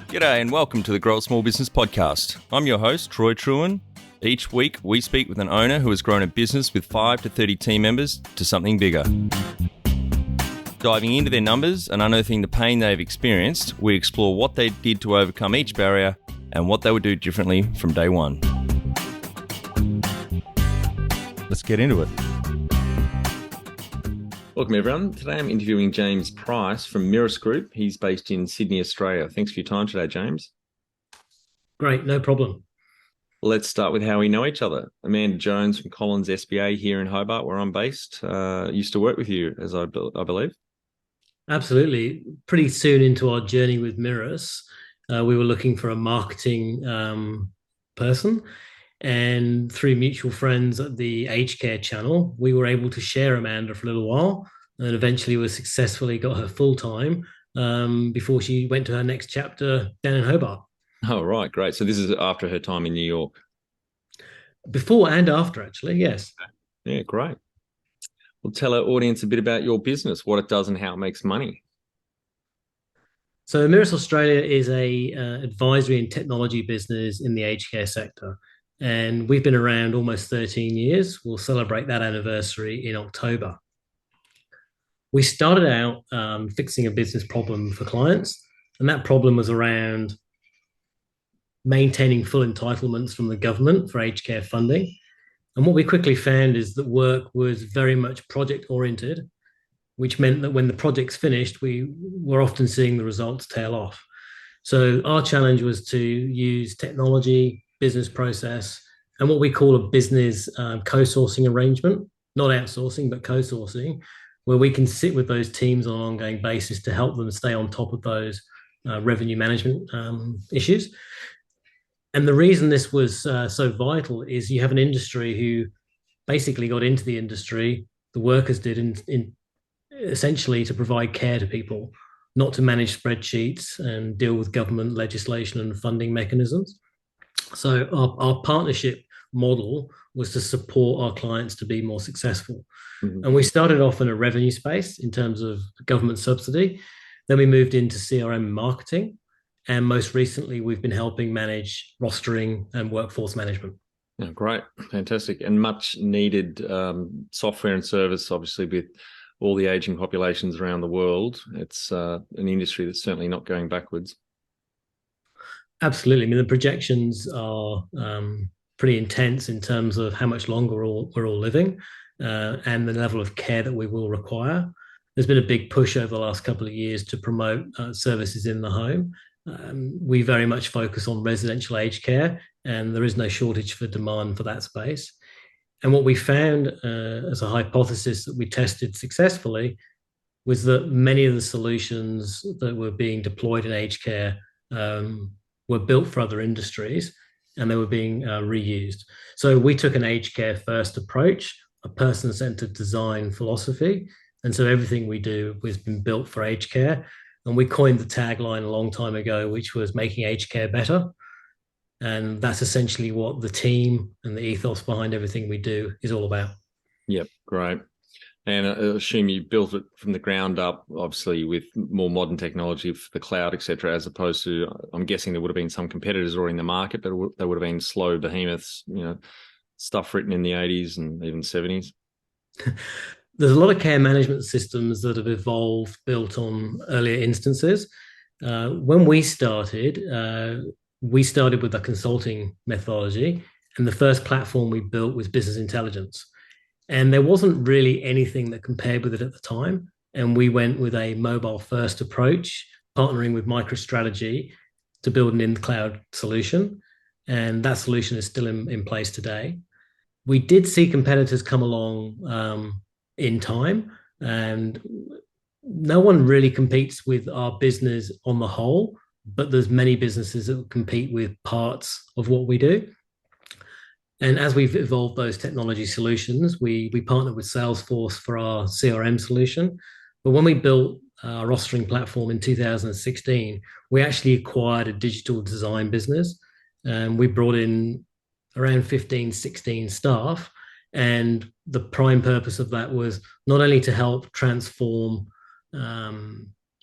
G'day and welcome to the Grow a Small Business Podcast. I'm your host, Troy Truen. Each week, we speak with an owner who has grown a business with 5 to 30 team members to something bigger. Diving into their numbers and unearthing the pain they've experienced, we explore what they did to overcome each barrier and what they would do differently from day one. Let's get into it. Welcome everyone. Today I'm interviewing James Price from Mirus Group. He's based in Sydney, Australia. Thanks for your time today, James. Great, no problem. Let's start with how we know each other. Amanda Jones from Collins SBA here in Hobart, where I'm based, used to work with you, as I believe. Absolutely. Pretty soon into our journey with Mirus, we were looking for a marketing person. And through mutual friends at the aged care channel, we were able to share Amanda for a little while, and eventually we successfully got her full-time before she went to her next chapter down in Hobart. Oh, right. Great. So this is after her time in New York. Before and after, actually, yes. Yeah, great. Well, tell our audience a bit about your business, what it does and how it makes money. So Mirus Australia is a advisory and technology business in the aged care sector. And we've been around almost 13 years. We'll celebrate that anniversary in October. We started out fixing a business problem for clients, and that problem was around maintaining full entitlements from the government for aged care funding. And what we quickly found is that work was very much project-oriented, which meant that when the project's finished, we were often seeing the results tail off. So our challenge was to use technology, business process, and what we call a business co-sourcing arrangement, not outsourcing, but co-sourcing, where we can sit with those teams on an ongoing basis to help them stay on top of those revenue management issues. And the reason this was so vital is you have an industry who basically got into the industry, the workers did, in essentially to provide care to people, not to manage spreadsheets and deal with government legislation and funding mechanisms. So our partnership model was to support our clients to be more successful. Mm-hmm. And we started off in a revenue space in terms of government subsidy. Then we moved into CRM and marketing. And most recently, we've been helping manage rostering and workforce management. Oh, great. Fantastic. And much needed software and service, obviously, with all the aging populations around the world. It's an industry that's certainly not going backwards. Absolutely. I mean, the projections are pretty intense in terms of how much longer we're all living and the level of care that we will require. There's been a big push over the last couple of years to promote services in the home. We very much focus on residential aged care, and there is no shortage for demand for that space. And what we found as a hypothesis that we tested successfully was that many of the solutions that were being deployed in aged care were built for other industries, and they were being reused. So we took an aged care first approach, a person-centered design philosophy. And so everything we do has been built for aged care. And we coined the tagline a long time ago, which was making aged care better. And that's essentially what the team and the ethos behind everything we do is all about. Yep, great. And I assume you built it from the ground up, obviously with more modern technology for the cloud, et cetera, as opposed to, I'm guessing there would have been some competitors already in the market, but they would have been slow behemoths, stuff written in the 80s and even 70s. There's a lot of care management systems that have evolved built on earlier instances. When we started with a consulting methodology, and the first platform we built was business intelligence. And there wasn't really anything that compared with it at the time. And we went with a mobile first approach, partnering with MicroStrategy to build an in-cloud solution. And that solution is still in place today. We did see competitors come along in time, and no one really competes with our business on the whole, but there's many businesses that compete with parts of what we do. And as we've evolved those technology solutions, we partnered with Salesforce for our CRM solution. But when we built our rostering platform in 2016, we actually acquired a digital design business. And we brought in around 15, 16 staff. And the prime purpose of that was not only to help transform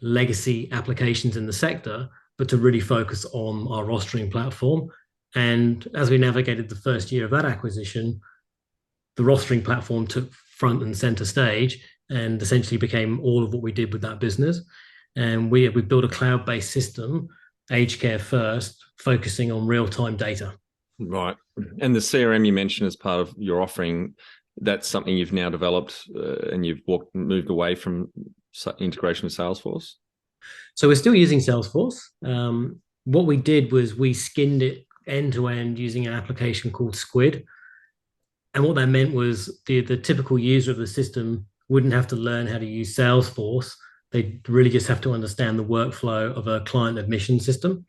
legacy applications in the sector, but to really focus on our rostering platform. And as we navigated the first year of that acquisition, the rostering platform took front and center stage and essentially became all of what we did with that business. And we built a cloud-based system, aged care first, focusing on real-time data. Right. And the CRM you mentioned as part of your offering, that's something you've now developed and you've moved away from integration with Salesforce? So we're still using Salesforce. What we did was we skinned it end to end using an application called Squid. And what that meant was the typical user of the system wouldn't have to learn how to use Salesforce. They really just have to understand the workflow of a client admission system.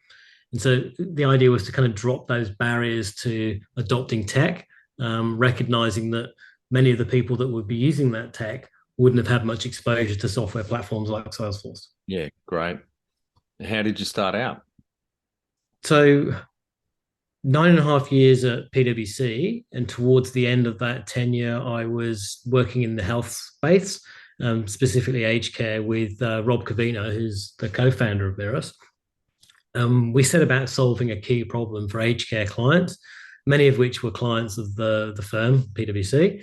And so the idea was to kind of drop those barriers to adopting tech, recognizing that many of the people that would be using that tech wouldn't have had much exposure to software platforms like Salesforce. Yeah, great. How did you start out? So 9.5 years at PwC, and towards the end of that tenure, I was working in the health space, specifically aged care, with Rob Covino, who's the co-founder of Mirus. We set about solving a key problem for aged care clients, many of which were clients of the firm, PwC.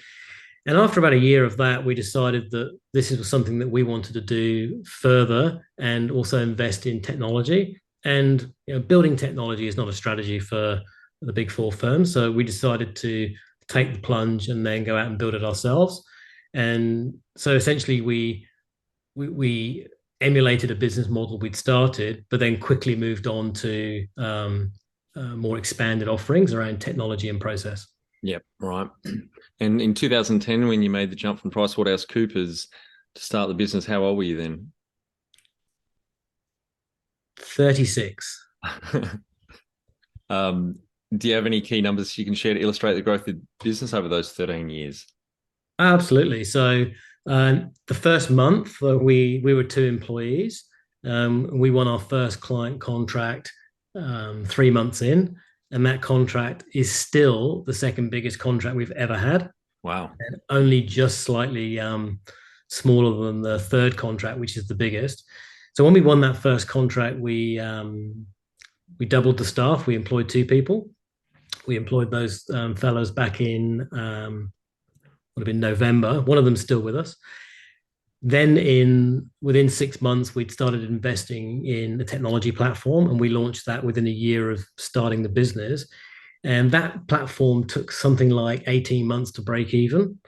And after about a year of that, we decided that this was something that we wanted to do further and also invest in technology. And building technology is not a strategy for the big four firms. So we decided to take the plunge and then go out and build it ourselves. And so essentially we emulated a business model we'd started, but then quickly moved on to more expanded offerings around technology and process. Yep, right. And in 2010, when you made the jump from PricewaterhouseCoopers to start the business, how old were you then? 36. Do you have any key numbers you can share to illustrate the growth of the business over those 13 years? Absolutely. So the first month we were 2 employees. We won our first client contract 3 months in, and that contract is still the second biggest contract we've ever had. Wow. And only just slightly smaller than the third contract, which is the biggest. So when we won that first contract, we doubled the staff. We employed 2 people. We employed those fellows back in would have been November. One of them's still with us. Then within 6 months, we'd started investing in a technology platform, and we launched that within a year of starting the business. And that platform took something like 18 months to break even.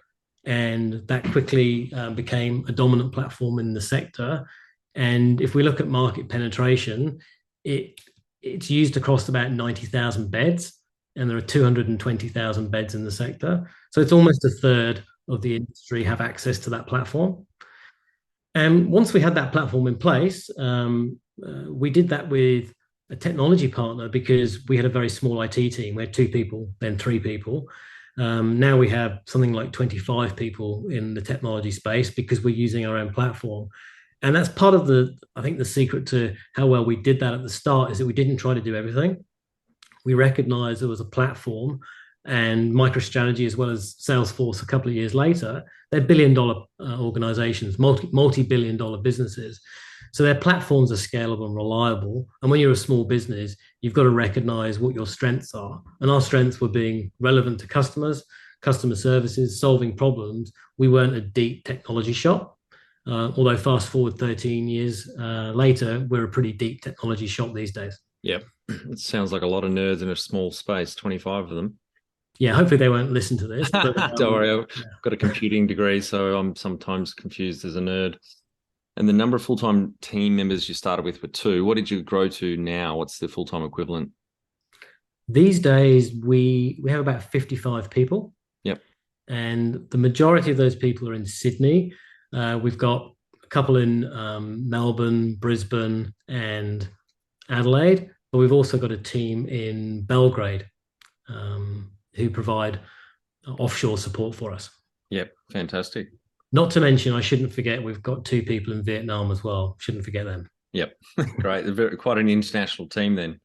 And that quickly became a dominant platform in the sector. And if we look at market penetration, it's used across about 90,000 beds, and there are 220,000 beds in the sector. So it's almost a third of the industry have access to that platform. And once we had that platform in place, we did that with a technology partner because we had a very small IT team. We had 2 people, then 3 people. Now we have something like 25 people in the technology space because we're using our own platform. And that's part of I think the secret to how well we did that at the start is that we didn't try to do everything. We recognized there was a platform, and MicroStrategy, as well as Salesforce a couple of years later, they're billion-dollar organizations, multi-billion-dollar businesses. So their platforms are scalable and reliable. And when you're a small business, you've got to recognize what your strengths are. And our strengths were being relevant to customers, customer services, solving problems. We weren't a deep technology shop. Although fast forward 13 years later, we're a pretty deep technology shop these days. Yep. It sounds like a lot of nerds in a small space, 25 of them. Yeah, hopefully they won't listen to this. But, don't worry, I've got a computing degree, so I'm sometimes confused as a nerd. And the number of full-time team members you started with were 2. What did you grow to now? What's the full-time equivalent? These days, we have about 55 people. Yep. And the majority of those people are in Sydney. We've got a couple in Melbourne, Brisbane, and Adelaide. But we've also got a team in Belgrade who provide offshore support for us. Yep, fantastic. Not to mention, I shouldn't forget, we've got 2 people in Vietnam as well. Shouldn't forget them. Yep, great. They're quite an international team then.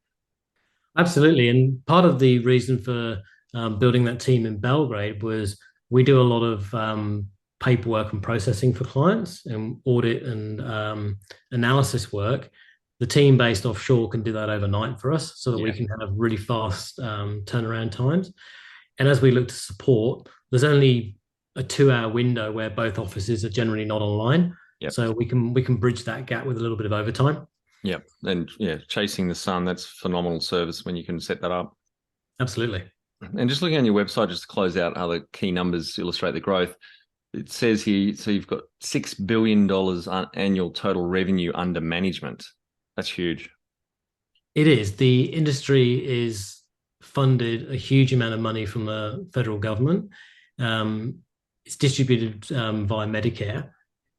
Absolutely. And part of the reason for building that team in Belgrade was we do a lot of paperwork and processing for clients and audit and analysis work. The team based offshore can do that overnight for us so that we Yeah. can have really fast turnaround times. And as we look to support, there's only a 2 hour window where both offices are generally not online. Yep. So we can bridge that gap with a little bit of overtime. Yep. And yeah, chasing the sun, that's phenomenal service when you can set that up. Absolutely. And just looking on your website, just to close out other key numbers to illustrate the growth, it says here, so you've got $6 billion annual total revenue under management. That's huge. It is. The industry is funded a huge amount of money from the federal government. It's distributed via Medicare.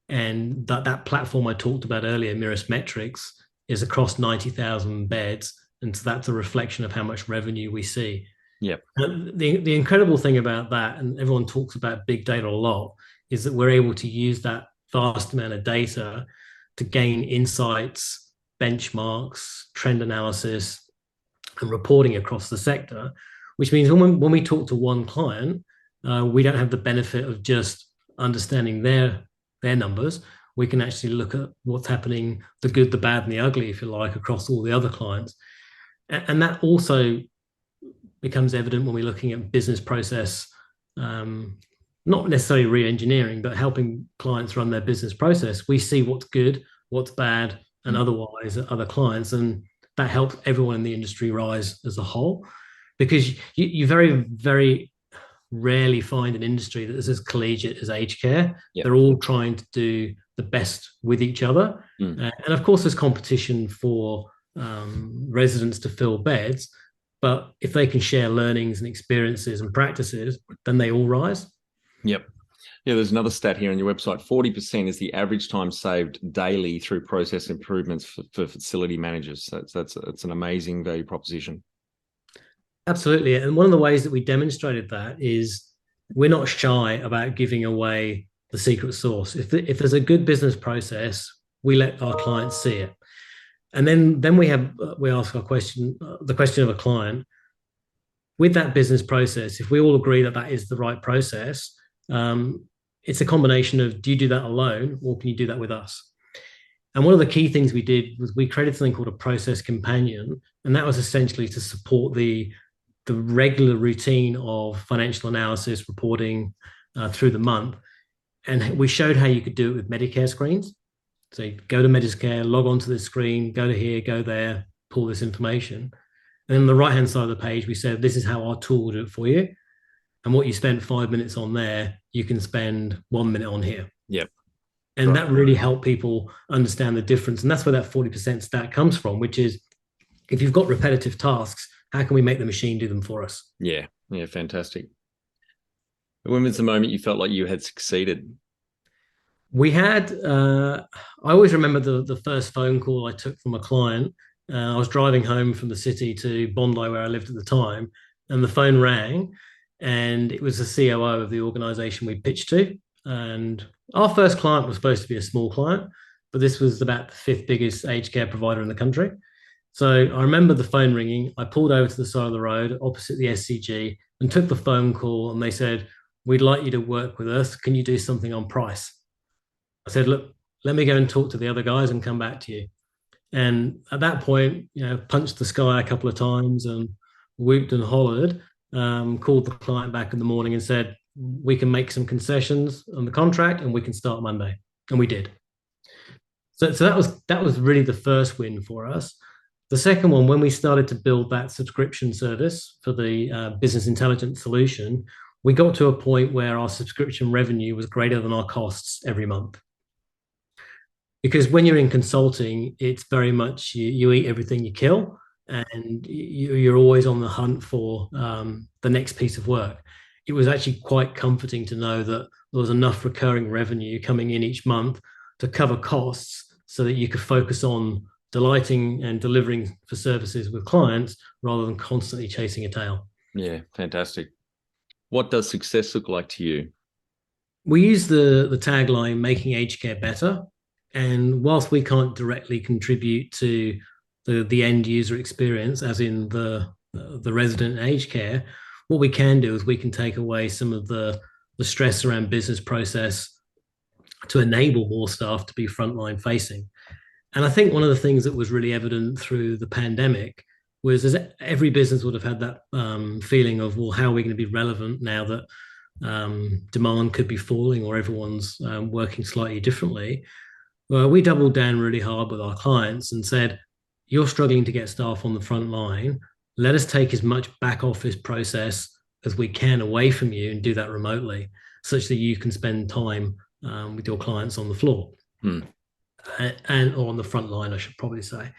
And that platform I talked about earlier, Mirus Metrics, is across 90,000 beds. And so that's a reflection of how much revenue we see. Yep. The incredible thing about that, and everyone talks about big data a lot, is that we're able to use that vast amount of data to gain insights, benchmarks, trend analysis, and reporting across the sector, which means when we talk to one client, we don't have the benefit of just understanding their numbers. We can actually look at what's happening, the good, the bad, and the ugly, if you like, across all the other clients. And that also becomes evident when we're looking at business process, not necessarily re-engineering, but helping clients run their business process. We see what's good, what's bad, and otherwise at other clients. And that helps everyone in the industry rise as a whole, because you very, very rarely find an industry that is as collegiate as aged care. Yep. They're all trying to do the best with each other. And of course, there's competition for residents to fill beds. But if they can share learnings and experiences and practices, then they all rise. Yep. Yeah, there's another stat here on your website. 40% is the average time saved daily through process improvements for facility managers. So that's an amazing value proposition. Absolutely. And one of the ways that we demonstrated that is we're not shy about giving away the secret sauce. If there's a good business process, we let our clients see it. And then we ask the question of a client, with that business process, if we all agree that that is the right process, it's a combination of, do you do that alone or can you do that with us? And one of the key things we did was we created something called a process companion, and that was essentially to support the regular routine of financial analysis reporting through the month. And we showed how you could do it with Medicare screens. So you go to Medicare, log onto the screen, go to here, go there, pull this information. And then on the right-hand side of the page, we said, this is how our tool will do it for you. And what you spent 5 minutes on there, you can spend 1 minute on here. Yep. And right. That really helped people understand the difference. And that's where that 40% stat comes from, which is if you've got repetitive tasks, how can we make the machine do them for us? Yeah. Yeah. Fantastic. When was the moment you felt like you had succeeded? We had, I always remember the first phone call I took from a client. I was driving home from the city to Bondi, where I lived at the time, and the phone rang, and it was the COO of the organization we pitched to. And our first client was supposed to be a small client, but this was about the fifth biggest aged care provider in the country. So I remember the phone ringing. I pulled over to the side of the road opposite the SCG and took the phone call, and they said, "We'd like you to work with us. Can you do something on price?" I said, "Look, let me go and talk to the other guys and come back to you." And at that point, punched the sky a couple of times and whooped and hollered, called the client back in the morning and said, "We can make some concessions on the contract and we can start Monday." And we did. So that was really the first win for us. The second one, when we started to build that subscription service for the business intelligence solution, we got to a point where our subscription revenue was greater than our costs every month. Because when you're in consulting, it's very much you eat everything you kill, and you're always on the hunt for the next piece of work. It was actually quite comforting to know that there was enough recurring revenue coming in each month to cover costs so that you could focus on delighting and delivering for services with clients rather than constantly chasing a tail. Yeah, fantastic. What does success look like to you? We use the tagline, making aged care better. And whilst we can't directly contribute to the end user experience, as in the resident aged care, what we can do is we can take away some of the stress around business process to enable more staff to be frontline facing. And I think one of the things that was really evident through the pandemic was as every business would have had that feeling of, well, how are we going to be relevant now that demand could be falling or everyone's working slightly differently? Well, we doubled down really hard with our clients and said, you're struggling to get staff on the front line. Let us take as much back office process as we can away from you and do that remotely, such that you can spend time with your clients on the floor. Hmm. And or on the front line, I should probably say.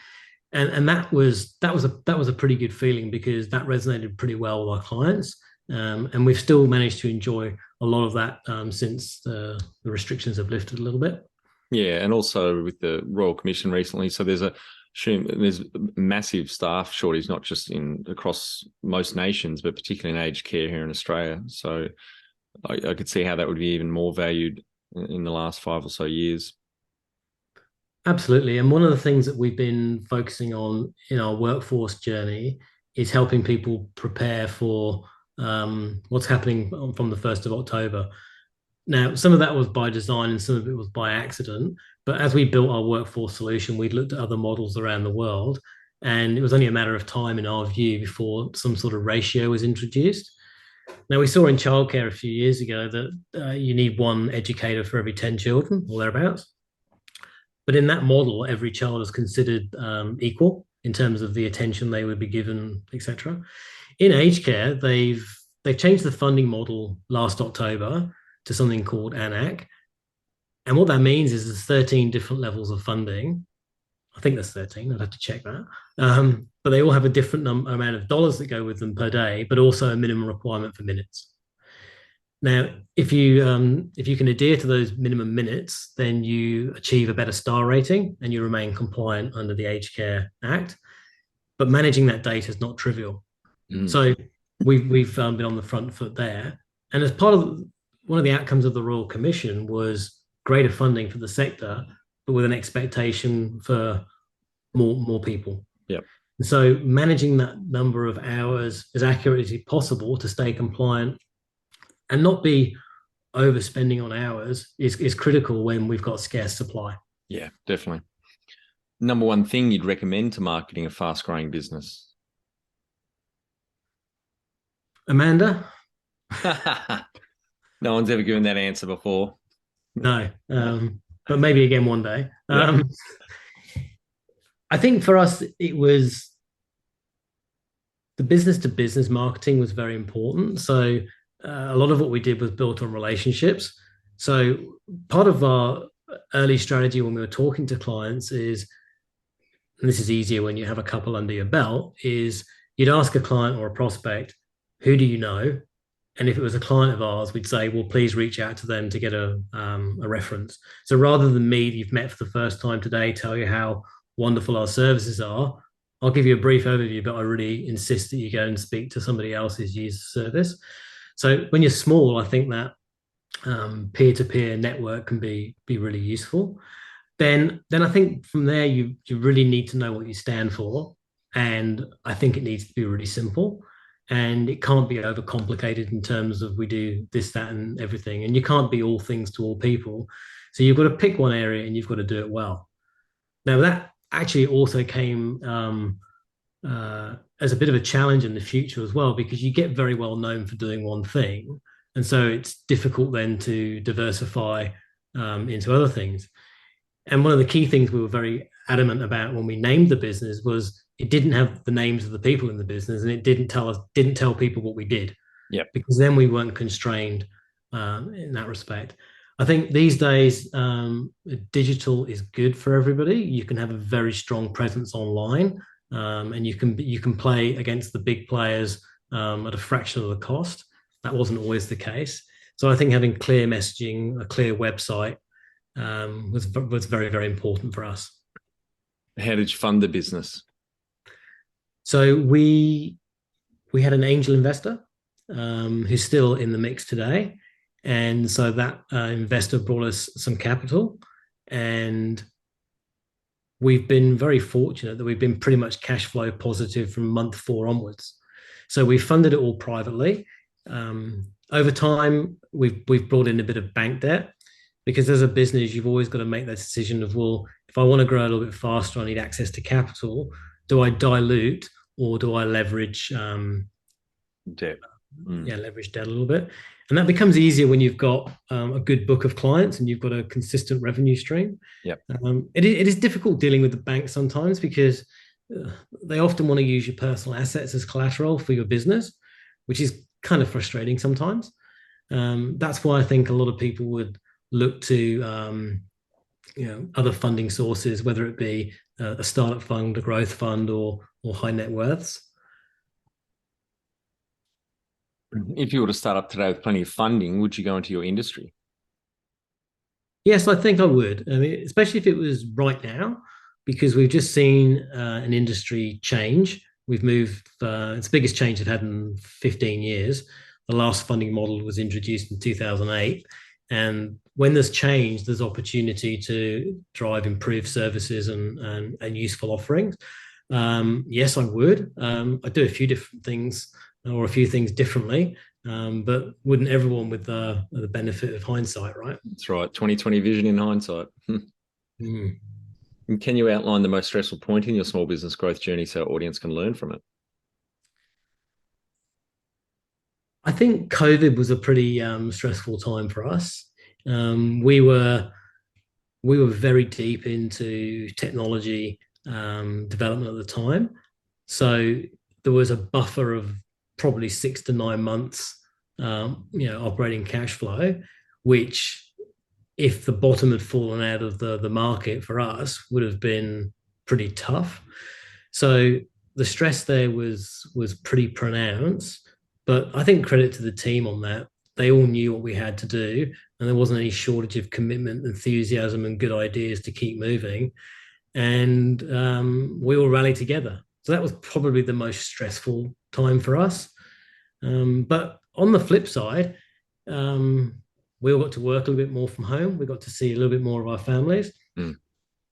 And that was a pretty good feeling because that resonated pretty well with our clients, and we've still managed to enjoy a lot of that since the restrictions have lifted a little bit. Yeah, and also with the Royal Commission recently, so there's a massive staff shortage, not just in across most nations, but particularly in aged care here in Australia. So I could see how that would be even more valued in the last 5 or so years. Absolutely. And one of the things that we've been focusing on in our workforce journey is helping people prepare for what's happening from the 1st of October. Now, some of that was by design and some of it was by accident. But as we built our workforce solution, we looked at other models around the world. And it was only a matter of time, in our view, before some sort of ratio was introduced. Now, we saw in childcare a few years ago that you need one educator for every 10 children or thereabouts. But in that model, every child is considered equal in terms of the attention they would be given, etc. In aged care, they've changed the funding model last October to something called ANAC, and what that means is there's 13 different levels of funding. I think there's 13. I'd have to check that. But they all have a different amount of dollars that go with them per day, but also a minimum requirement for minutes. Now, if you can adhere to those minimum minutes, then you achieve a better star rating and you remain compliant under the Aged Care Act. But managing that data is not trivial. Mm. So we've been on the front foot there. And as part of one of the outcomes of the Royal Commission was greater funding for the sector, but with an expectation for more people. Yeah. So managing that number of hours as accurately as possible to stay compliant and not be overspending on hours is critical when we've got scarce supply. Yeah, definitely. Number one thing you'd recommend to marketing a fast-growing business? Amanda? No one's ever given that answer before. No, but maybe again one day. Yeah. I think for us, it was the business to business marketing was very important. So a lot of what we did was built on relationships. So part of our early strategy when we were talking to clients is, and this is easier when you have a couple under your belt, is you'd ask a client or a prospect, who do you know? And if it was a client of ours, we'd say, well, please reach out to them to get a reference. So rather than me, you've met for the first time today, tell you how wonderful our services are, I'll give you a brief overview, but I really insist that you go and speak to somebody else who's used the service. So when you're small, I think that peer-to-peer network can be really useful. Then I think from there, you really need to know what you stand for. And I think it needs to be really simple. And it can't be overcomplicated in terms of we do this, that, and everything. And you can't be all things to all people. So you've got to pick one area and you've got to do it well. Now, that actually also came as a bit of a challenge in the future as well, because you get very well known for doing one thing. And so it's difficult then to diversify into other things. And one of the key things we were very adamant about when we named the business was it didn't have the names of the people in the business, and it didn't tell people what we did. Yeah. Because then we weren't constrained in that respect. I think these days digital is good for everybody. You can have a very strong presence online, and you can play against the big players at a fraction of the cost. That wasn't always the case. So I think having clear messaging, a clear website was very, very important for us. How did you fund the business? So we had an angel investor who's still in the mix today. And so that investor brought us some capital. And we've been very fortunate that we've been pretty much cash flow positive from month 4 onwards. So we funded it all privately. Over time, we've brought in a bit of bank debt. because as a business, you've always got to make that decision of, well, if I want to grow a little bit faster, I need access to capital. Do I dilute or do I leverage Debt. Mm. yeah, leverage debt a little bit. And that becomes easier when you've got a good book of clients and you've got a consistent revenue stream. Yep. It is difficult dealing with the bank sometimes because they often want to use your personal assets as collateral for your business, which is kind of frustrating sometimes. That's why I think a lot of people would look to other funding sources, whether it be a startup fund, a growth fund, or high net worths. If you were to start up today with plenty of funding, would you go into your industry? Yes, I think I would. I mean, especially if it was right now, because we've just seen an industry change. We've moved, it's the biggest change we've had in 15 years. The last funding model was introduced in 2008. And when there's change, there's opportunity to drive improved services and useful offerings. Yes, I would. I do a few different things or a few things differently, but wouldn't everyone with the benefit of hindsight, right? That's right. 2020 vision in hindsight. Mm. And can you outline the most stressful point in your small business growth journey so our audience can learn from it? I think COVID was a pretty stressful time for us. Um, we were we were very deep into technology development at the time, so there was a buffer of probably 6 to 9 months, operating cash flow, which if the bottom had fallen out of the market for us would have been pretty tough. So the stress there was pretty pronounced, but I think credit to the team on that. They all knew what we had to do, and there wasn't any shortage of commitment, enthusiasm, and good ideas to keep moving. And we all rallied together. So that was probably the most stressful time for us. But on the flip side, um, we all got to work a little bit more from home. We got to see a little bit more of our families. Mm.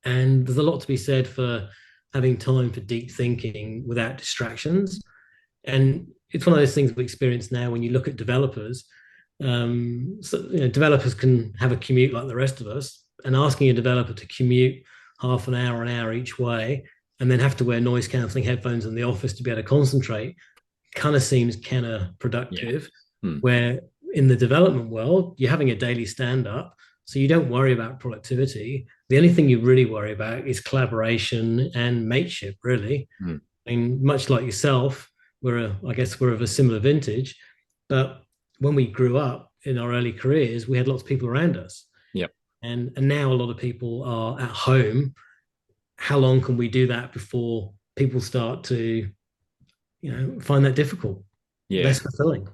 And there's a lot to be said for having time for deep thinking without distractions. And it's one of those things we experience now when you look at developers. Developers can have a commute like the rest of us, and asking a developer to commute half an hour each way, and then have to wear noise cancelling headphones in the office to be able to concentrate kind of seems counterproductive. Yeah. Where in the development world, you're having a daily stand up, so you don't worry about productivity. The only thing you really worry about is collaboration and mateship, really. Mm. I mean, much like yourself, I guess we're of a similar vintage, but when we grew up in our early careers, we had lots of people around us. Yep. And now a lot of people are at home. How long can we do that before people start to, find that difficult, Yeah. less fulfilling?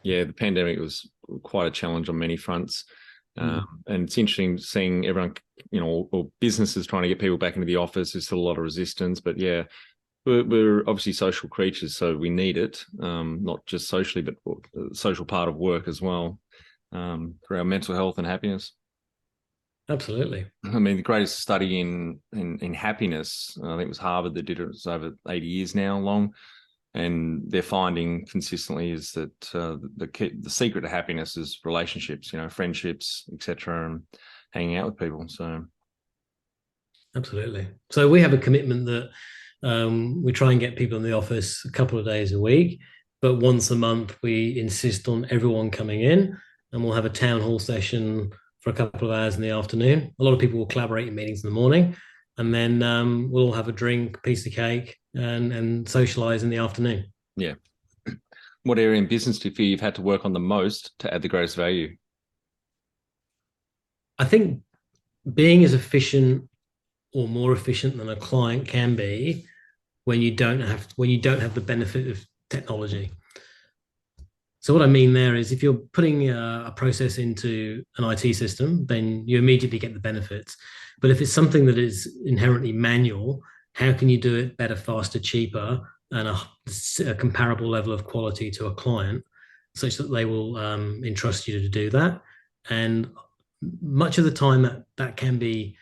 Yeah, the pandemic was quite a challenge on many fronts. And it's interesting seeing everyone, or businesses trying to get people back into the office. There's still a lot of resistance, but yeah, we're obviously social creatures, so we need it, not just socially, but the social part of work as well, for our mental health and happiness. Absolutely. I mean, the greatest study in happiness, I think it was Harvard that did it. It's over 80 years now long. And their finding consistently is that the secret to happiness is relationships, friendships, etc., and hanging out with people. So, absolutely. So we have a commitment that we try and get people in the office a couple of days a week, but once a month we insist on everyone coming in, and we'll have a town hall session for a couple of hours in the afternoon. A lot of people will collaborate in meetings in the morning, and then we'll all have a drink, piece of cake, and socialize in the afternoon. Yeah. What area in business do you feel you've had to work on the most to add the greatest value? I think being as efficient or more efficient than a client can be when you don't have the benefit of technology. So what I mean there is if you're putting a process into an IT system, then you immediately get the benefits. But if it's something that is inherently manual, how can you do it better, faster, cheaper, and a comparable level of quality to a client, such that they will entrust you to do that? And much of the time, that can be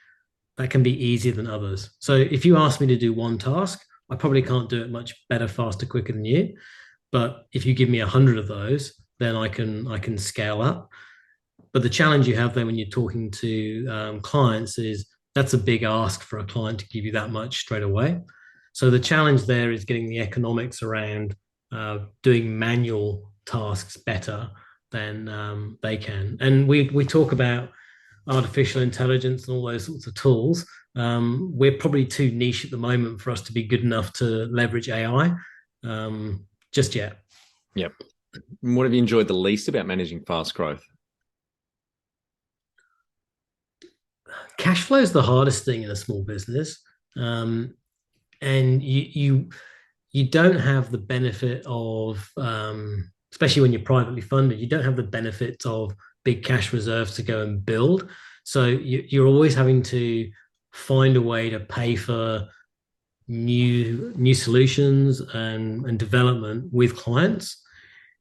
easier than others. So if you ask me to do one task, I probably can't do it much better, faster, quicker than you. But if you give me 100 of those, then I can scale up. But the challenge you have then when you're talking to clients is that's a big ask for a client to give you that much straight away. So the challenge there is getting the economics around doing manual tasks better than they can. And we talk about artificial intelligence and all those sorts of tools. We're probably too niche at the moment for us to be good enough to leverage AI just yet. Yep. And what have you enjoyed the least about managing fast growth? Cash flow is the hardest thing in a small business, and you don't have the benefit of, especially when you're privately funded, you don't have the benefits of big cash reserves to go and build. So you're always having to find a way to pay for new solutions and development with clients.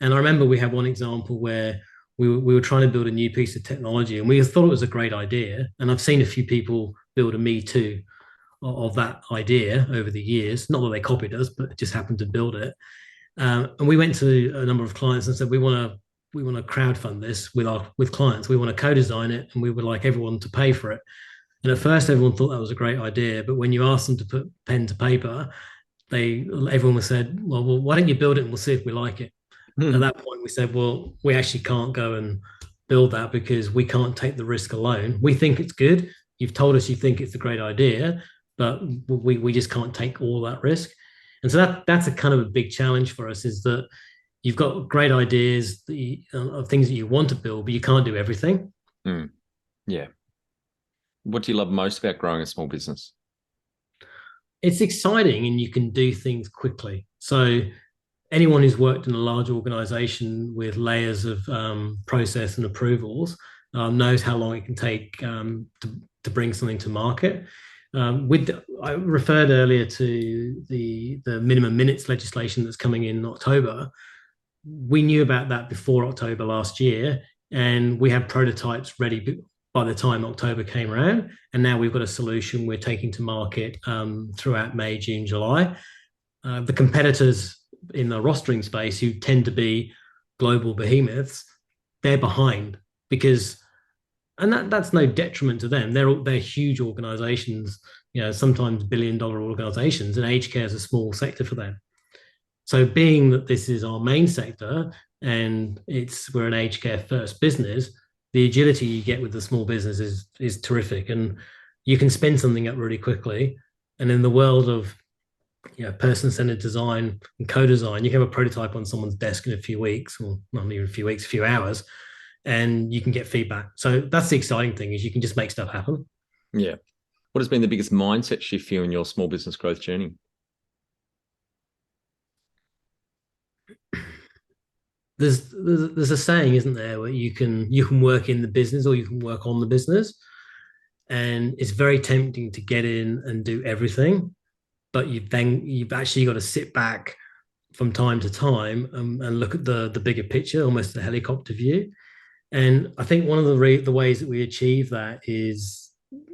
And I remember we had one example where we were trying to build a new piece of technology and we thought it was a great idea. And I've seen a few people build a Me Too of that idea over the years. Not that they copied us, but just happened to build it. And we went to a number of clients and said, we want to crowdfund this with clients. We want to co-design it and we would like everyone to pay for it. And at first everyone thought that was a great idea. But when you asked them to put pen to paper, everyone said, well, why don't you build it and we'll see if we like it. At that point, we said, well, we actually can't go and build that because we can't take the risk alone. We think it's good. You've told us you think it's a great idea, but we just can't take all that risk. And so that's a kind of a big challenge for us is that you've got great ideas of things that you want to build, but you can't do everything. Yeah. What do you love most about growing a small business? It's exciting and you can do things quickly. So anyone who's worked in a large organization with layers of process and approvals knows how long it can take to bring something to market. I referred earlier to the minimum minutes legislation that's coming in October. We knew about that before October last year, and we had prototypes ready by the time October came around. And now we've got a solution we're taking to market throughout May, June, July. The competitors in the rostering space who tend to be global behemoths, they're behind because, and that's no detriment to them. They're huge organizations, sometimes billion-dollar organizations, and aged care is a small sector for them. So being that this is our main sector and we're an aged care first business, the agility you get with the small business is terrific, and you can spin something up really quickly. And in the world of person-centered design and co-design, you can have a prototype on someone's desk in a few weeks, or not even a few weeks, a few hours, and you can get feedback. So that's the exciting thing is you can just make stuff happen. Yeah. What has been the biggest mindset shift for you in your small business growth journey? There's a saying, isn't there, where you can work in the business or you can work on the business, and it's very tempting to get in and do everything, but you've actually got to sit back from time to time and look at the bigger picture, almost the helicopter view. And I think one of the ways that we achieve that is,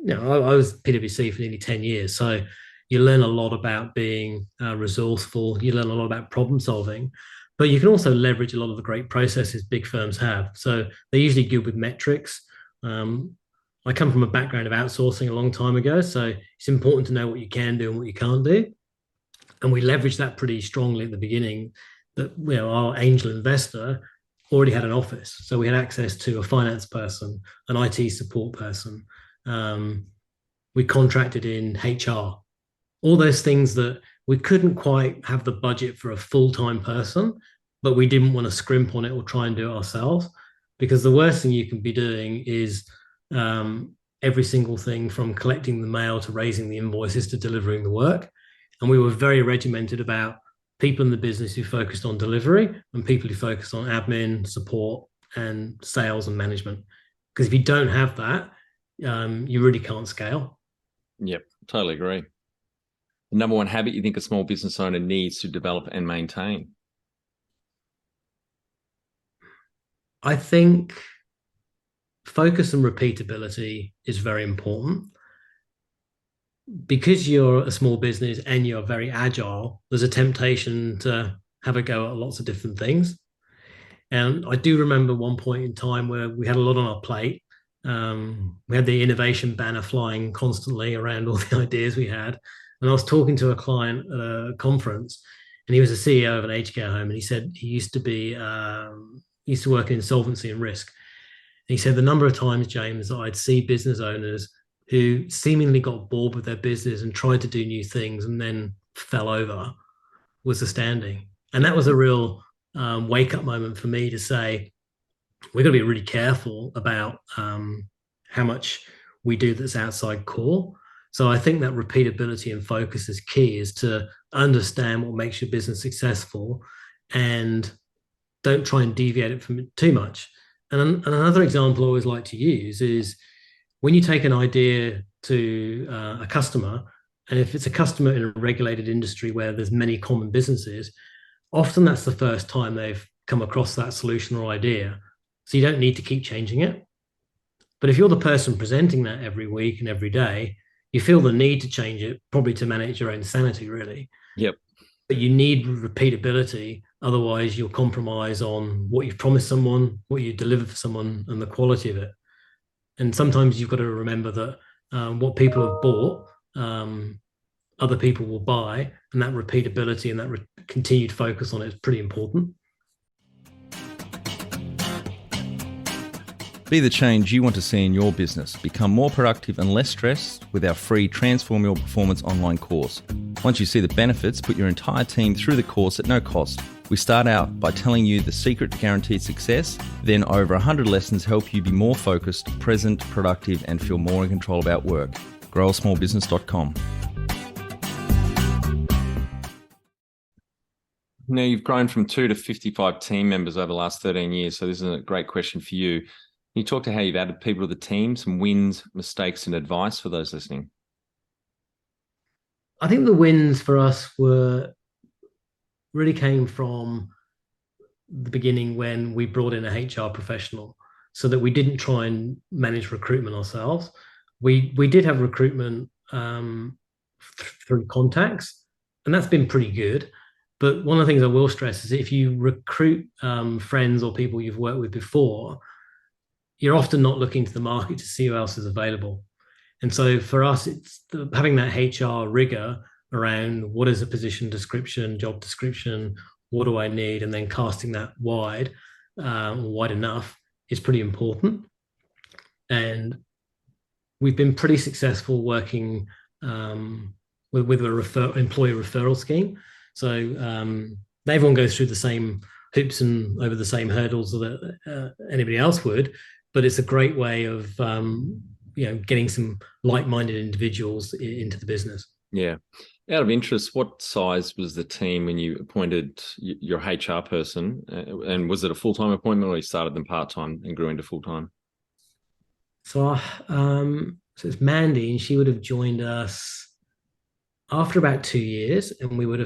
I was PwC for nearly 10 years, so you learn a lot about being resourceful. You learn a lot about problem solving, but you can also leverage a lot of the great processes big firms have. So they're usually good with metrics. I come from a background of outsourcing a long time ago, so it's important to know what you can do and what you can't do. And we leveraged that pretty strongly at the beginning. That our angel investor already had an office, so we had access to a finance person, an IT support person. We contracted in HR, all those things that we couldn't quite have the budget for a full-time person, but we didn't want to scrimp on it or try and do it ourselves, because the worst thing you can be doing is every single thing from collecting the mail to raising the invoices to delivering the work. And we were very regimented about people in the business who focused on delivery and people who focused on admin, support, and sales and management. Because if you don't have that, you really can't scale. Yep, totally agree. The number one habit you think a small business owner needs to develop and maintain? I think focus and repeatability is very important. Because you're a small business and you're very agile, there's a temptation to have a go at lots of different things. And I do remember one point in time where we had a lot on our plate. We had the innovation banner flying constantly around all the ideas we had. And I was talking to a client at a conference, and he was a CEO of an aged care home, and he said he used to work in insolvency and risk. And he said the number of times, James, that I'd see business owners who seemingly got bored with their business and tried to do new things and then fell over was astounding. And that was a real wake up moment for me to say, we've got to be really careful about how much we do that's outside core. So I think that repeatability and focus is key, is to understand what makes your business successful and don't try and deviate it from it too much. And another example I always like to use is when you take an idea to a customer, and if it's a customer in a regulated industry where there's many common businesses, often that's the first time they've come across that solution or idea. So you don't need to keep changing it. But if you're the person presenting that every week and every day, you feel the need to change it, probably to manage your own sanity, really. Yep. But you need repeatability. Otherwise, you'll compromise on what you've promised someone, what you deliver for someone, and the quality of it. And sometimes you've got to remember that what people have bought, other people will buy, and that repeatability and that continued focus on it is pretty important. Be the change you want to see in your business. Become more productive and less stressed with our free Transform Your Performance online course. Once you see the benefits, put your entire team through the course at no cost. We start out by telling you the secret to guaranteed success, then over 100 lessons help you be more focused, present, productive, and feel more in control about work. growasmallbusiness.com. Now, you've grown from 2 to 55 team members over the last 13 years, so this is a great question for you. Can you talk to how you've added people to the team, some wins, mistakes, and advice for those listening? I think the wins for us really came from the beginning when we brought in a HR professional, so that we didn't try and manage recruitment ourselves. We did have recruitment through contacts, and that's been pretty good. But one of the things I will stress is if you recruit friends or people you've worked with before, you're often not looking to the market to see who else is available. And so for us, it's having that HR rigor around what is a position description, job description, what do I need, and then casting that wide enough is pretty important. And we've been pretty successful working with a employee referral scheme. So everyone goes through the same hoops and over the same hurdles that anybody else would, but it's a great way of getting some like-minded individuals into the business. Yeah. Out of interest, what size was the team when you appointed your HR person? And was it a full-time appointment, or you started them part-time and grew into full-time? So it's Mandy, and she would have joined us after about 2 years, and we'd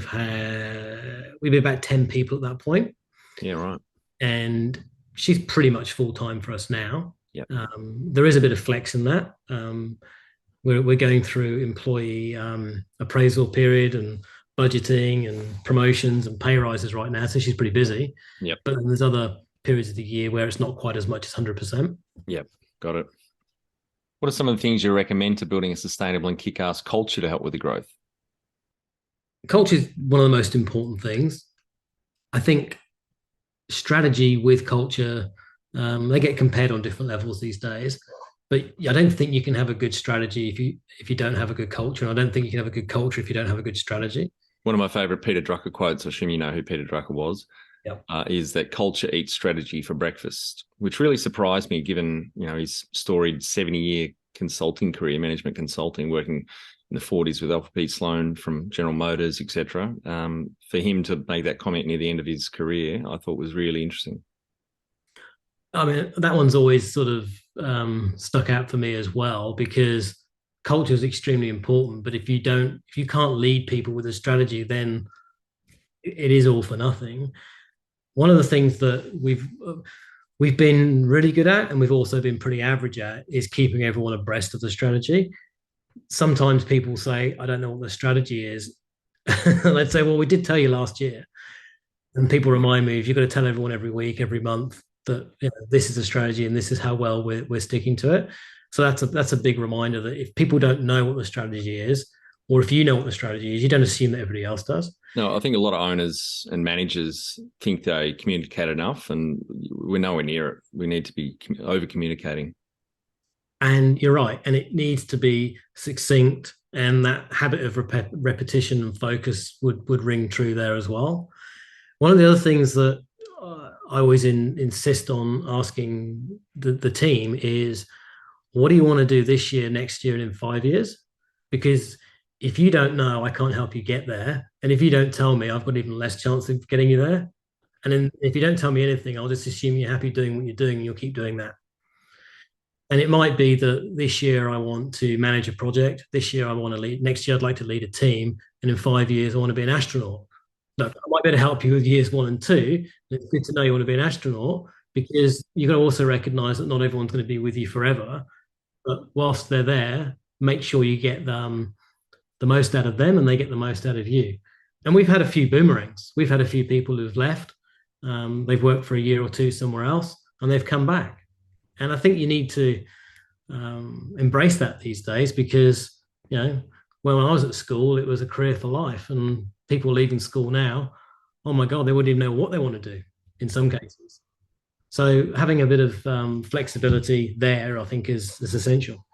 be about 10 people at that point. Yeah, right. And she's pretty much full-time for us now. Yeah. There is a bit of flex in that. We're going through employee appraisal period and budgeting and promotions and pay rises right now, so she's pretty busy. Yep. But then there's other periods of the year where it's not quite as much as 100%. Yep, got it. What are some of the things you recommend to building a sustainable and kick-ass culture to help with the growth? Culture is one of the most important things. I think strategy with culture, they get compared on different levels these days. But I don't think you can have a good strategy if you don't have a good culture. And I don't think you can have a good culture if you don't have a good strategy. One of my favorite Peter Drucker quotes, I assume you know who Peter Drucker was, yep. Is that culture eats strategy for breakfast, which really surprised me given his storied 70-year consulting career, management consulting, working in the 40s with Alpha P. Sloan from General Motors, etc. For him to make that comment near the end of his career, I thought was really interesting. I mean, that one's always sort of stuck out for me as well, because culture is extremely important. But if you can't lead people with a strategy, then it is all for nothing. One of the things that we've been really good at, and we've also been pretty average at, is keeping everyone abreast of the strategy. Sometimes people say, I don't know what the strategy is. Let's say, well, we did tell you last year. And people remind me, if you've got to tell everyone every week, every month that this is a strategy and this is how well we're sticking to it. So that's a big reminder that if people don't know what the strategy is, or if you know what the strategy is, you don't assume that everybody else does. No, I think a lot of owners and managers think they communicate enough, and we're nowhere near it. We need to be over communicating. And you're right, and it needs to be succinct, and that habit of repetition and focus would ring true there as well. One of the other things that I always insist on asking the team is, what do you want to do this year, next year, and in 5 years? Because if you don't know, I can't help you get there. And if you don't tell me, I've got even less chance of getting you there. And then if you don't tell me anything, I'll just assume you're happy doing what you're doing and you'll keep doing that. And it might be that this year I want to manage a project. This year I want to lead. Next year I'd like to lead a team. And in 5 years, I want to be an astronaut. Look, I might be able to help you with years 1 and 2. It's good to know you want to be an astronaut, because you've got to also recognize that not everyone's going to be with you forever. But whilst they're there, make sure you get the most out of them and they get the most out of you. And we've had a few boomerangs. We've had a few people who've left. They've worked for a year or two somewhere else and they've come back. And I think you need to embrace that these days, because, when I was at school, it was a career for life. And people leaving school now, oh my God, they wouldn't even know what they want to do in some cases. So having a bit of flexibility there, I think, is essential.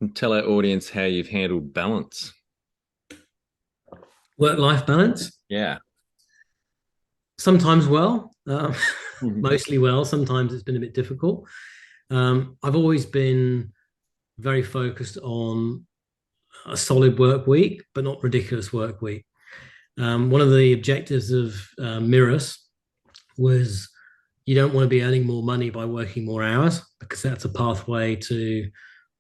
And tell our audience how you've handled balance. Work-life balance? Yeah. Sometimes well, mostly well. Sometimes it's been a bit difficult. I've always been very focused on a solid work week, but not ridiculous work week. One of the objectives of Mirus was, you don't want to be earning more money by working more hours, because that's a pathway to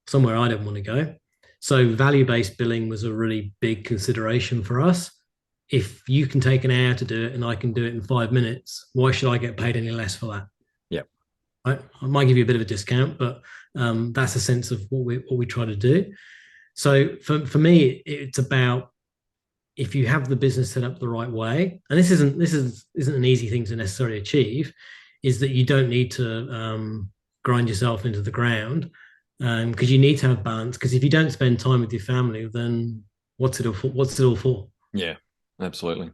somewhere I don't want to go. So value-based billing was a really big consideration for us. If you can take an hour to do it and I can do it in 5 minutes, why should I get paid any less for that? Yeah. I might give you a bit of a discount, but that's a sense of what we try to do. So for me, it's about, if you have the business set up the right way, and this isn't an easy thing to necessarily achieve, is that you don't need to grind yourself into the ground, because you need to have balance. Because if you don't spend time with your family, then what's it all for? Yeah, absolutely.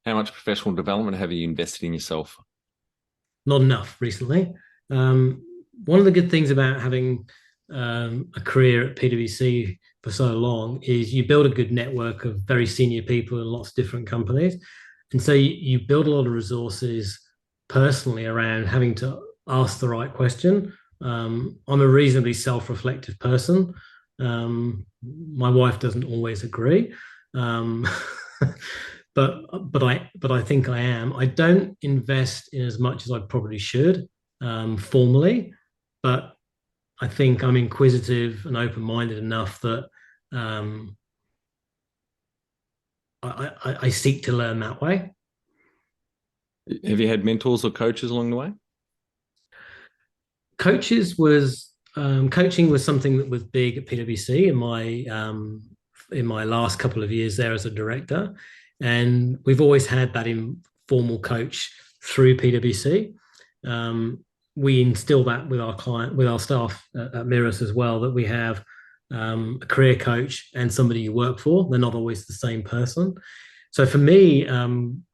How much professional development have you invested in yourself? Not enough recently. One of the good things about having a career at PwC for so long is you build a good network of very senior people in lots of different companies. And so you build a lot of resources personally around having to ask the right question. I'm a reasonably self-reflective person. My wife doesn't always agree. But I think I am. I don't invest in as much as I probably should formally, but I think I'm inquisitive and open-minded enough that I seek to learn that way. Have you had mentors or coaches along the way? Coaching was something that was big at PwC in my last couple of years there as a director, and we've always had that informal coach through PwC. We instill that with our staff at Mirus as well, that we have a career coach and somebody you work for. They're not always the same person. So for me,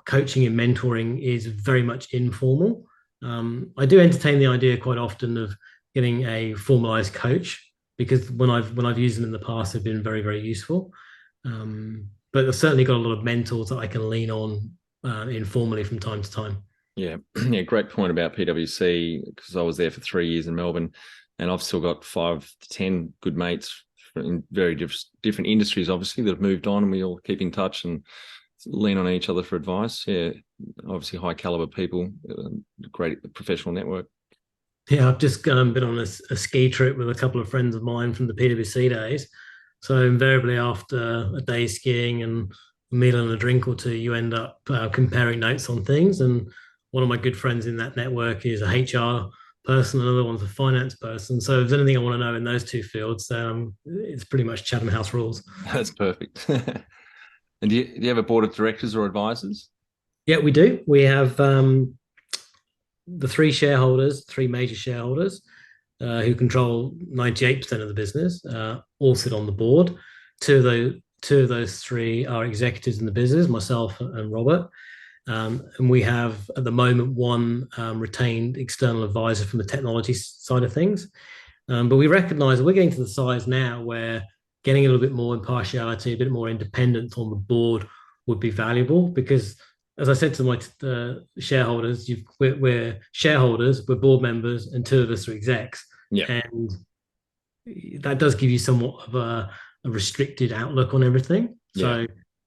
coaching and mentoring is very much informal. I do entertain the idea quite often of getting a formalized coach, because when I've used them in the past, they've been very, very useful. But I've certainly got a lot of mentors that I can lean on informally from time to time. Yeah, yeah, great point about PwC, because I was there for 3 years in Melbourne, and I've still got 5 to 10 good mates in very different industries, obviously, that have moved on, and we all keep in touch and lean on each other for advice. Yeah, obviously high caliber people, great professional network. Yeah, I've just been on a ski trip with a couple of friends of mine from the PwC days. So invariably after a day skiing and a meal and a drink or two, you end up comparing notes on things. And one of my good friends in that network is a HR person, another one's a finance person. So if there's anything I want to know in those two fields, it's pretty much Chatham House rules. That's perfect. And do you have a board of directors or advisors? Yeah, we do. We have the three major shareholders who control 98% of the business, all sit on the board. Two of those three are executives in the business, myself and Robert. And we have at the moment one retained external advisor from the technology side of things. But we recognize that we're getting to the size now where getting a little bit more impartiality, a bit more independence on the board would be valuable because, as I said to my shareholders, we're shareholders, we're board members, and two of us are execs. Yeah. And that does give you somewhat of a restricted outlook on everything. Yeah.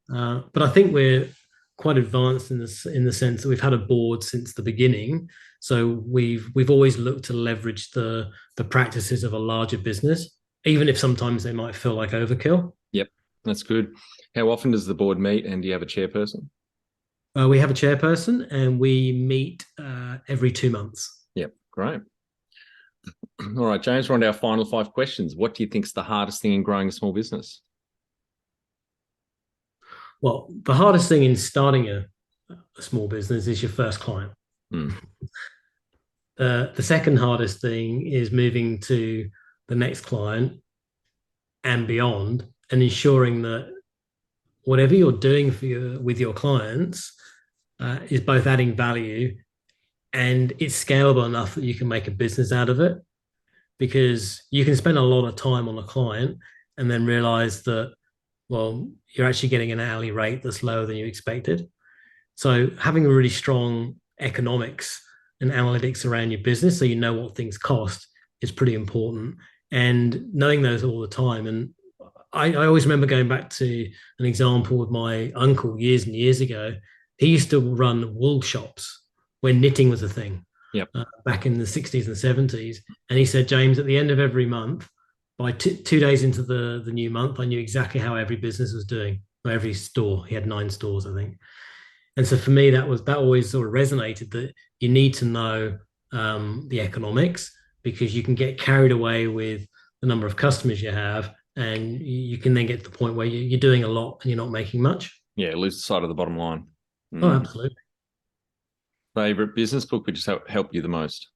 So, but I think we're quite advanced in the sense that we've had a board since the beginning. So we've always looked to leverage the practices of a larger business, even if sometimes they might feel like overkill. Yep, that's good. How often does the board meet, and do you have a chairperson? We have a chairperson, and we meet every 2 months. Yep, great. All right, James, we're on to our final 5 questions. What do you think is the hardest thing in growing a small business? Well, the hardest thing in starting a small business is your first client. The second hardest thing is moving to the next client and beyond, and ensuring that whatever you're doing with your clients is both adding value and it's scalable enough that you can make a business out of it. Because you can spend a lot of time on a client and then realize that, well, you're actually getting an hourly rate that's lower than you expected. So having a really strong economics and analytics around your business so you know what things cost is pretty important. And knowing those all the time. And I always remember going back to an example with my uncle years and years ago. He used to run wool shops when knitting was a thing. Yep. Back in the 60s and 70s. And he said, James, at the end of every month, by 2 days into the new month, I knew exactly how every business was doing, or every store. He had 9 stores, I think. And so for me, that always sort of resonated, that you need to know the economics, because you can get carried away with the number of customers you have, and you can then get to the point where you're doing a lot and you're not making much. Yeah, lose sight of the bottom line. Oh, absolutely. Favorite business book would just help you the most?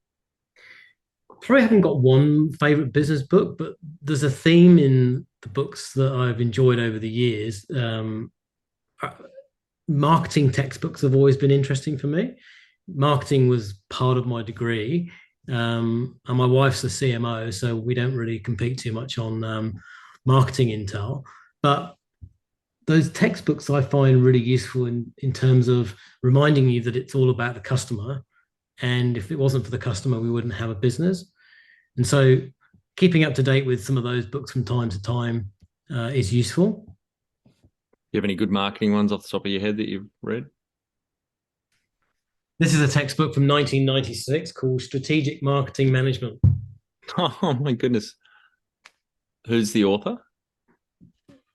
Probably haven't got one favorite business book, but there's a theme in the books that I've enjoyed over the years. Marketing textbooks have always been interesting for me. Marketing was part of my degree, and my wife's a CMO, so we don't really compete too much on marketing intel. But those textbooks I find really useful in terms of reminding you that it's all about the customer. And if it wasn't for the customer, we wouldn't have a business. And so keeping up to date with some of those books from time to time is useful. Do you have any good marketing ones off the top of your head that you've read? This is a textbook from 1996 called Strategic Marketing Management. Oh, my goodness. Who's the author?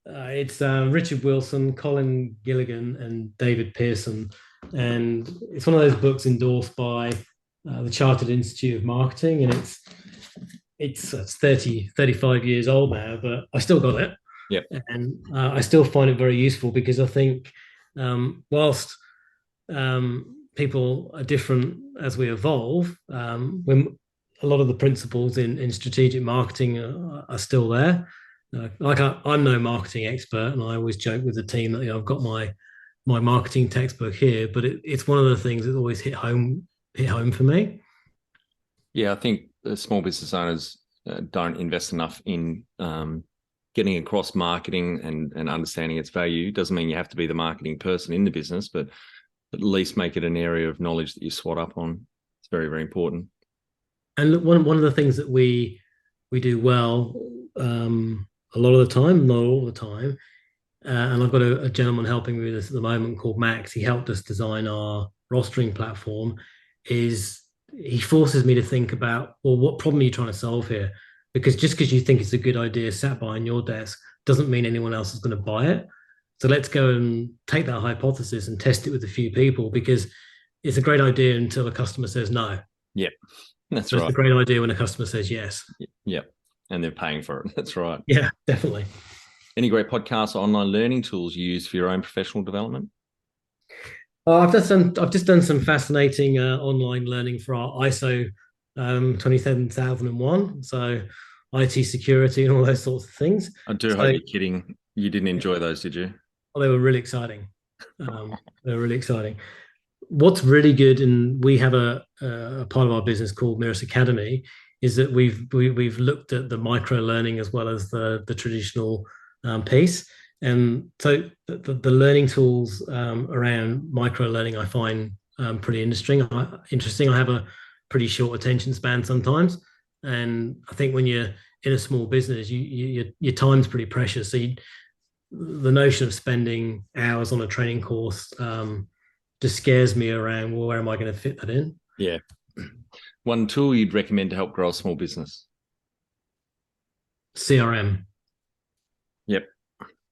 It's Richard Wilson, Colin Gilligan, and David Pearson. And it's one of those books endorsed by the Chartered Institute of Marketing. And it's 35 years old now, but I still got it. Yep. And I still find it very useful, because I think whilst people are different as we evolve, when a lot of the principles in strategic marketing are still there. I'm no marketing expert, and I always joke with the team that I've got my marketing textbook here, but it's one of the things that always hit home for me. Yeah, I think small business owners don't invest enough in getting across marketing and understanding its value. Doesn't mean you have to be the marketing person in the business, but at least make it an area of knowledge that you swat up on. It's very, very important. And one of the things that we do well, a lot of the time, not all the time, and I've got a gentleman helping me with this at the moment called Max. He helped us design our rostering platform. Is he forces me to think about, well, what problem are you trying to solve here? Because just because you think it's a good idea sat behind your desk doesn't mean anyone else is going to buy it. So let's go and take that hypothesis and test it with a few people, because it's a great idea until a customer says no. Yep, that's so right. It's a great idea when a customer says yes. Yep, and they're paying for it. That's right. Yeah, definitely. Any great podcasts or online learning tools you use for your own professional development? Oh, I've just done some fascinating online learning for our ISO 27001. So IT security and all those sorts of things. I do So hope you're kidding. You didn't enjoy those, did you? well, they were really exciting. They were really exciting. What's really good, and we have a part of our business called Mirus Academy, is that we've looked at the micro learning as well as the traditional piece. And so the learning tools around micro learning I find pretty interesting. I have a pretty short attention span sometimes, and I think when you're in a small business, your time's pretty precious. So the notion of spending hours on a training course just scares me around, well, where am I going to fit that in? Yeah. One tool you'd recommend to help grow a small business? CRM. Yep.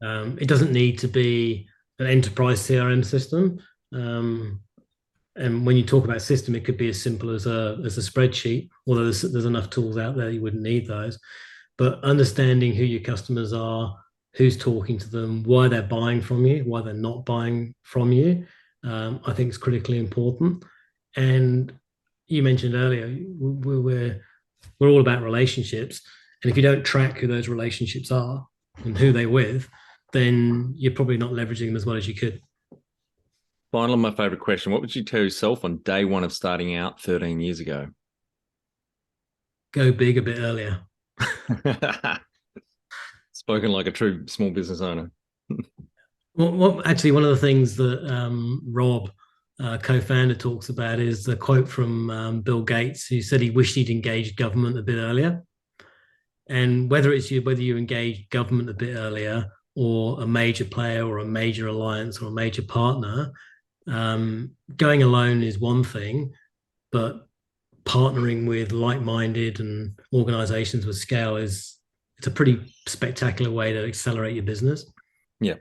It doesn't need to be an enterprise CRM system. And when you talk about system, it could be as simple as a spreadsheet, although there's enough tools out there you wouldn't need those. But understanding who your customers are, who's talking to them, why they're buying from you, why they're not buying from you, I think is critically important. And you mentioned earlier, we're all about relationships. And if you don't track who those relationships are and who they're with, then you're probably not leveraging them as well as you could. Finally, my favorite question. What would you tell yourself on day one of starting out 13 years ago? Go big a bit earlier. Spoken like a true small business owner. Well, actually, one of the things that Rob, co-founder, talks about is the quote from Bill Gates, who said he wished he'd engaged government a bit earlier. And whether you engage government a bit earlier, or a major player, or a major alliance, or a major partner, going alone is one thing, but partnering with like-minded and organizations with scale it's a pretty spectacular way to accelerate your business. Yeah.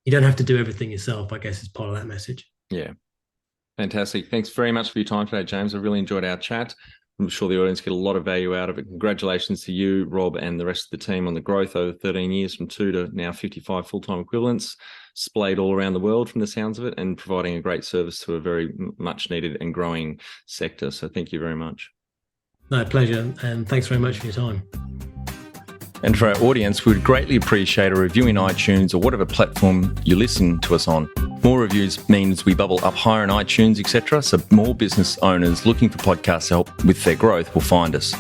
You don't have to do everything yourself, I guess, is part of that message. Yeah. Fantastic. Thanks very much for your time today, James. I really enjoyed our chat. I'm sure the audience get a lot of value out of it. Congratulations to you, Rob, and the rest of the team on the growth over 13 years from 2 to now 55 full-time equivalents, splayed all around the world from the sounds of it, and providing a great service to a very much needed and growing sector. So thank you very much. No, pleasure. And thanks very much for your time. And for our audience, we would greatly appreciate a review in iTunes or whatever platform you listen to us on. More reviews means we bubble up higher in iTunes, etc. So more business owners looking for podcast help with their growth will find us.